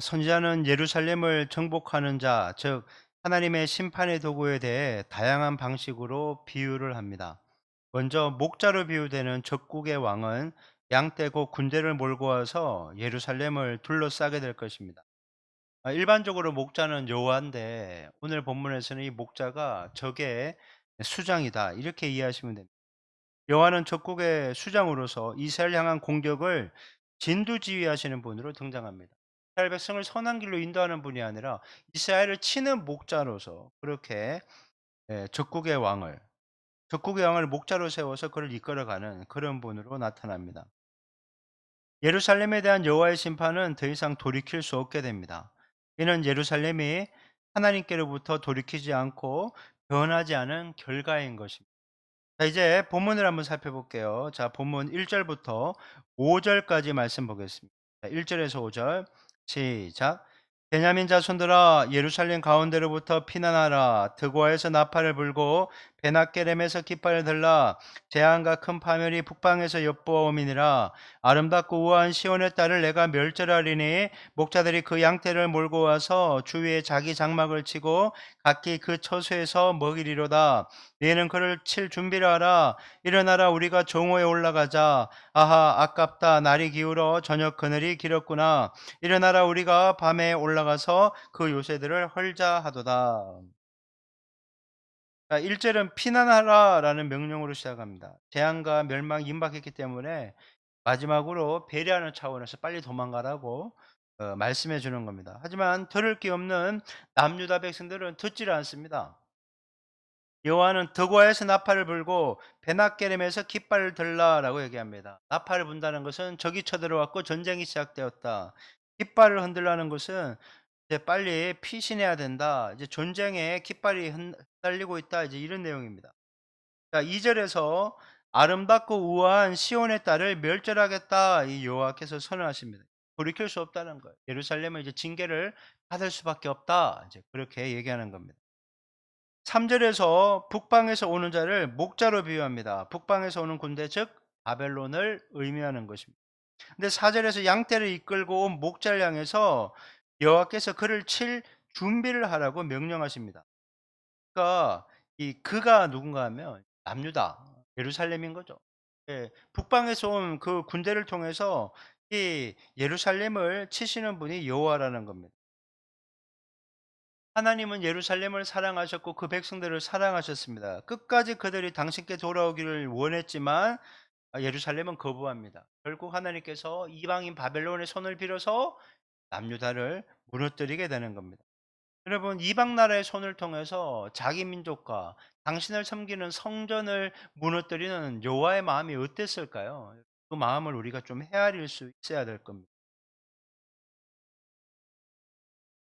선지자는 예루살렘을 정복하는 자, 즉 하나님의 심판의 도구에 대해 다양한 방식으로 비유를 합니다. 먼저 목자로 비유되는 적국의 왕은 양 떼고 군대를 몰고 와서 예루살렘을 둘러싸게 될 것입니다. 일반적으로 목자는 여호와인데 오늘 본문에서는 이 목자가 적의 수장이다 이렇게 이해하시면 됩니다. 여호와는 적국의 수장으로서 이스라엘 향한 공격을 진두지휘하시는 분으로 등장합니다. 이스라엘 백성을 선한 길로 인도하는 분이 아니라 이스라엘을 치는 목자로서 그렇게 적국의 왕을 목자로 세워서 그를 이끌어가는 그런 분으로 나타납니다. 예루살렘에 대한 여호와의 심판은 더 이상 돌이킬 수 없게 됩니다. 이는 예루살렘이 하나님께로부터 돌이키지 않고 변하지 않은 결과인 것입니다. 자, 이제 본문을 한번 살펴볼게요. 자, 본문 1절부터 5절까지 말씀 보겠습니다. 자, 1절에서 5절 시작. 베냐민 자손들아 예루살렘 가운데로부터 피난하라. 드고아에서 나팔을 불고 베낫게렘에서 깃발을 들라. 재앙과 큰 파멸이 북방에서 엿보음이니라. 아름답고 우아한 시온의 딸을 내가 멸절하리니 목자들이 그 양떼를 몰고 와서 주위에 자기 장막을 치고 각기 그 처소에서 먹이리로다. 너희는 그를 칠 준비를 하라. 일어나라 우리가 정오에 올라가자. 아하 아깝다. 날이 기울어 저녁 그늘이 길었구나. 일어나라 우리가 밤에 올라가서 그 요새들을 헐자 하도다. 자, 1절은 피난하라 라는 명령으로 시작합니다. 재앙과 멸망이 임박했기 때문에 마지막으로 배려하는 차원에서 빨리 도망가라고 말씀해 주는 겁니다. 하지만 들을 게 없는 남유다 백성들은 듣지를 않습니다. 여호와는 드고아에서 나팔을 불고 베낫게렘에서 깃발을 들라라고 얘기합니다. 나팔을 분다는 것은 적이 쳐들어왔고 전쟁이 시작되었다. 깃발을 흔들라는 것은 이제 빨리 피신해야 된다. 이제 전쟁에 깃발이 흩날리고 있다. 이제 이런 내용입니다. 자, 2절에서 아름답고 우아한 시온의 딸을 멸절하겠다. 이 여호와께서 선언하십니다. 돌이킬 수 없다는 거예요. 예루살렘은 이제 징계를 받을 수밖에 없다. 이제 그렇게 얘기하는 겁니다. 3절에서 북방에서 오는 자를 목자로 비유합니다. 북방에서 오는 군대 즉 바벨론을 의미하는 것입니다. 근데 4절에서 양떼를 이끌고 온 목자를 향해서 여호와께서 그를 칠 준비를 하라고 명령하십니다. 그러니까 이 그가 누군가 하면 남유다, 예루살렘인 거죠. 예, 북방에서 온 그 군대를 통해서 이 예루살렘을 치시는 분이 여호와라는 겁니다. 하나님은 예루살렘을 사랑하셨고 그 백성들을 사랑하셨습니다. 끝까지 그들이 당신께 돌아오기를 원했지만 예루살렘은 거부합니다. 결국 하나님께서 이방인 바벨론의 손을 빌어서 남유다를 무너뜨리게 되는 겁니다. 여러분, 이방 나라의 손을 통해서 자기 민족과 당신을 섬기는 성전을 무너뜨리는 여호와의 마음이 어땠을까요? 그 마음을 우리가 좀 헤아릴 수 있어야 될 겁니다.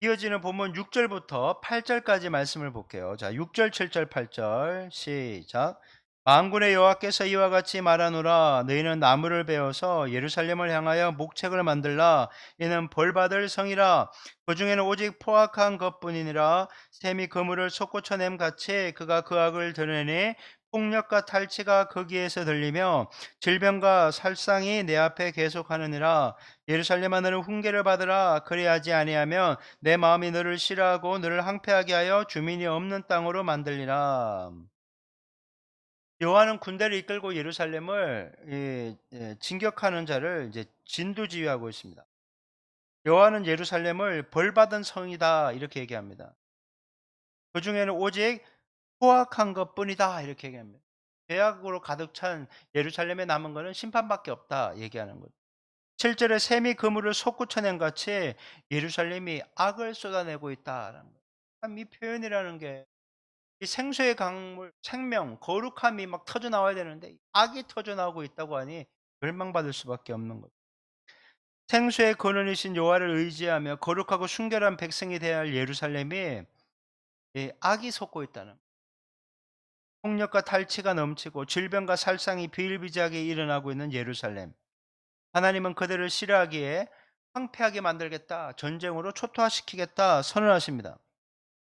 이어지는 본문 6절부터 8절까지 말씀을 볼게요. 자, 6절, 7절, 8절 시작. 만군의 여호와께서 이와 같이 말하노라. 너희는 나무를 베어서 예루살렘을 향하여 목책을 만들라. 이는 벌받을 성이라. 그 중에는 오직 포악한 것뿐이니라. 샘이 그물을 솟구쳐냄 같이 그가 그 악을 드러내니 폭력과 탈취가 거기에서 들리며 질병과 살상이 내 앞에 계속하느니라. 예루살렘아 너는 훈계를 받으라. 그리하지 아니하면 내 마음이 너를 싫어하고 너를 항폐하게 하여 주민이 없는 땅으로 만들리라. 여호와는 군대를 이끌고 예루살렘을 진격하는 자를 이제 진두지휘하고 있습니다. 여호와는 예루살렘을 벌받은 성이다 이렇게 얘기합니다. 그 중에는 오직 포악한 것뿐이다 이렇게 얘기합니다. 죄악으로 가득 찬 예루살렘에 남은 것은 심판밖에 없다 얘기하는 거죠. 7절에 샘이 그물을 솟구쳐낸 같이 예루살렘이 악을 쏟아내고 있다라는 거예요. 참 이 표현이라는 게 이 생수의 강물, 생명, 거룩함이 막 터져 나와야 되는데 악이 터져 나오고 있다고 하니 멸망받을 수밖에 없는 거죠. 생수의 근원이신 여호와를 의지하며 거룩하고 순결한 백성이 되어야 할 예루살렘이 악이 솟고 있다는 거예요. 폭력과 탈취가 넘치고 질병과 살상이 비일비재하게 일어나고 있는 예루살렘. 하나님은 그들을 싫어하기에 황폐하게 만들겠다. 전쟁으로 초토화시키겠다. 선언하십니다.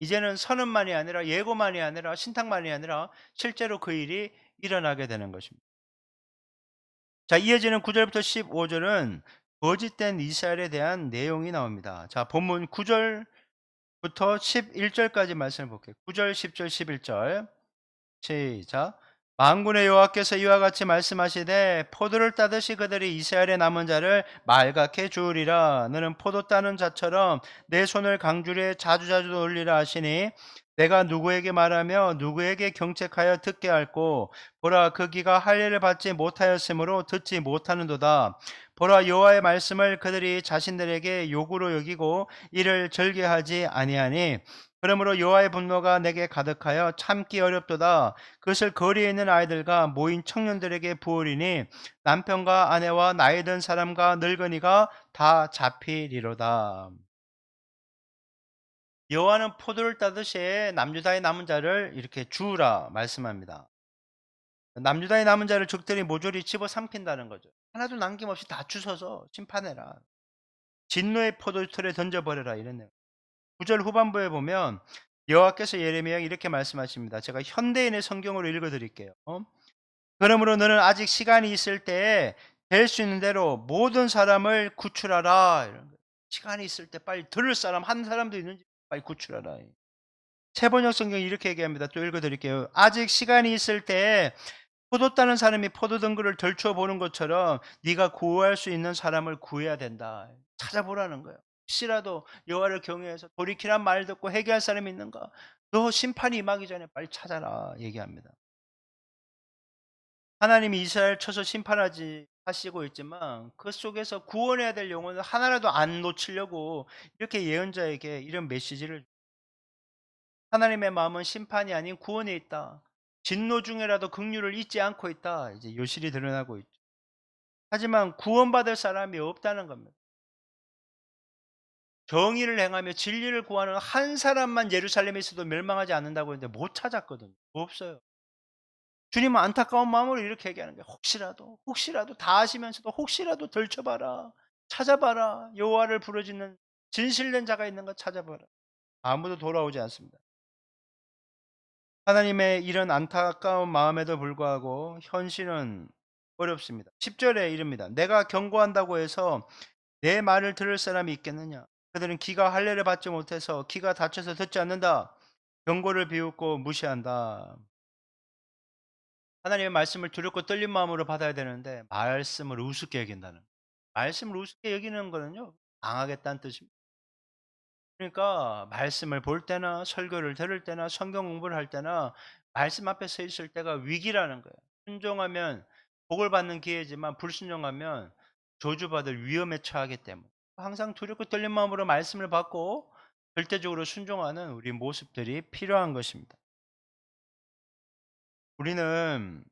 이제는 선언만이 아니라 예고만이 아니라 신탁만이 아니라 실제로 그 일이 일어나게 되는 것입니다. 자, 이어지는 9절부터 15절은 거짓된 이스라엘에 대한 내용이 나옵니다. 자, 본문 9 절부터 11 절까지 말씀을 볼게요. 9 절, 10 절, 11 절. 시작. 만군의 여호와께서 이와 같이 말씀하시되 포도를 따듯이 그들이 이스라엘의 남은 자를 말갛게 주으리라. 너는 포도 따는 자처럼 내 손을 강줄에 자주자주 올리라 하시니 내가 누구에게 말하며 누구에게 경책하여 듣게 할꼬. 보라, 그 귀가 할례를 받지 못하였으므로 듣지 못하는도다. 보라, 여호와의 말씀을 그들이 자신들에게 요구로 여기고 이를 절개하지 아니하니 그러므로 여호와의 분노가 내게 가득하여 참기 어렵도다. 그것을 거리에 있는 아이들과 모인 청년들에게 부으리니 남편과 아내와 나이 든 사람과 늙은이가 다 잡히리로다. 여호와는 포도를 따듯이 남유다의 남은 자를 이렇게 주우라 말씀합니다. 남유다의 남은 자를 적들이 모조리 집어삼킨다는 거죠. 하나도 남김없이 다 주워서 심판해라. 진노의 포도틀에 던져버려라 이랬네요. 9절 후반부에 보면 여호와께서 예레미야에게 이렇게 말씀하십니다. 제가 현대인의 성경으로 읽어 드릴게요. 그러므로 너는 아직 시간이 있을 때에 될 수 있는 대로 모든 사람을 구출하라. 이런 거예요. 시간이 있을 때 빨리 들을 사람 한 사람도 있는지 빨리 구출하라. 세번역 성경이 이렇게 얘기합니다. 또 읽어 드릴게요. 아직 시간이 있을 때에 포도 따는 사람이 포도 덩굴을 덜추어 보는 것처럼 네가 구할 수 있는 사람을 구해야 된다. 찾아보라는 거예요. 혹시라도 여호와를 경외해서 돌이키란 말 듣고 회개할 사람이 있는가? 너 심판이 임하기 전에 빨리 찾아라 얘기합니다. 하나님이 이스라엘 쳐서 심판하지 하시고 있지만 그 속에서 구원해야 될 영혼을 하나라도 안 놓치려고 이렇게 예언자에게 이런 메시지를 하나님의 마음은 심판이 아닌 구원에 있다. 진노 중에라도 긍휼을 잊지 않고 있다. 이제 요실이 드러나고 있죠. 하지만 구원받을 사람이 없다는 겁니다. 정의를 행하며 진리를 구하는 한 사람만 예루살렘에 있어도 멸망하지 않는다고 했는데 못 찾았거든요. 없어요. 주님은 안타까운 마음으로 이렇게 얘기하는 거예요. 혹시라도 다 아시면서도 혹시라도 덜쳐봐라. 찾아봐라. 여호와를 부르짖는 진실된 자가 있는가 찾아봐라. 아무도 돌아오지 않습니다. 하나님의 이런 안타까운 마음에도 불구하고 현실은 어렵습니다. 10절에 이릅니다. 내가 경고한다고 해서 내 말을 들을 사람이 있겠느냐? 그들은 귀가 할례를 받지 못해서 귀가 닫혀서 듣지 않는다. 경고를 비웃고 무시한다. 하나님의 말씀을 두렵고 떨린 마음으로 받아야 되는데 말씀을 우습게 여긴다는. 말씀을 우습게 여기는 거는요. 당하겠다는 뜻입니다. 그러니까 말씀을 볼 때나 설교를 들을 때나 성경 공부를 할 때나 말씀 앞에 서 있을 때가 위기라는 거예요. 순종하면 복을 받는 기회지만 불순종하면 저주받을 위험에 처하기 때문에 항상 두렵고 떨린 마음으로 말씀을 받고 절대적으로 순종하는 우리 모습들이 필요한 것입니다. 우리는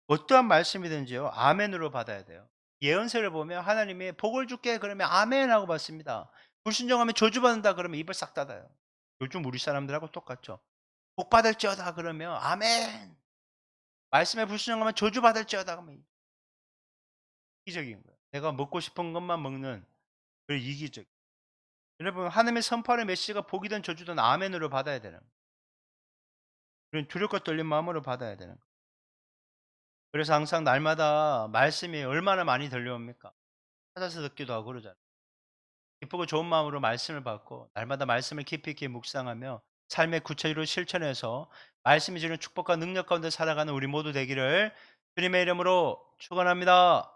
어떠한 말씀이든지요. 아멘으로 받아야 돼요. 예언서를 보면 하나님이 복을 줄게 그러면 아멘 하고 받습니다. 불순종하면 저주받는다 그러면 입을 싹 닫아요. 요즘 우리 사람들하고 똑같죠. 복 받을지어다 그러면 아멘. 말씀에 불순종하면 저주받을지어다 그러면 이기적인 거예요. 내가 먹고 싶은 것만 먹는 그 이기적. 여러분 하나님의 선포하는 메시지가 복이든 저주든 아멘으로 받아야 되는 거예요. 우리는 두렵고 떨린 마음으로 받아야 되는 거예요. 그래서 항상 날마다 말씀이 얼마나 많이 들려옵니까? 찾아서 듣기도 하고 그러잖아요. 기쁘고 좋은 마음으로 말씀을 받고 날마다 말씀을 깊이 있게 묵상하며 삶의 구체적으로 실천해서 말씀이 주는 축복과 능력 가운데 살아가는 우리 모두 되기를 주님의 이름으로 축원합니다.